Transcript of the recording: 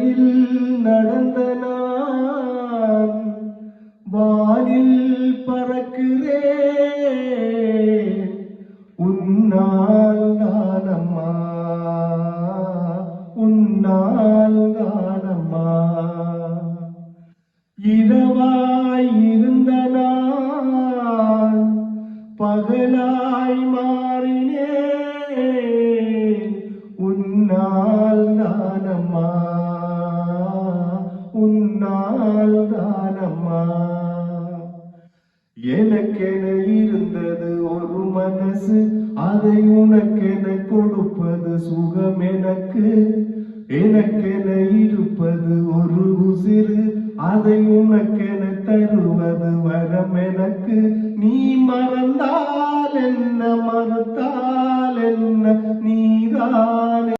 வழியில் நடந்த நான் வானில் பறக்கிறேன் உன்னால் தானம்மா உன்னால் தானம்மா இரவாய் இருந்த நான் பகலாய் மாறினேன் உன்னால் தானம்மா உன்னால் தானம்மா எனக்கென இருந்தது ஒரு மனசு அதை உனக்கென கொடுப்பது சுகம் எனக்கென இருப்பது ஒரு உசிறு அதை உனக்கென தருவது வரம் எனக்கு நீ மறந்தால் என்ன மறுத்தால் என்ன நீதான்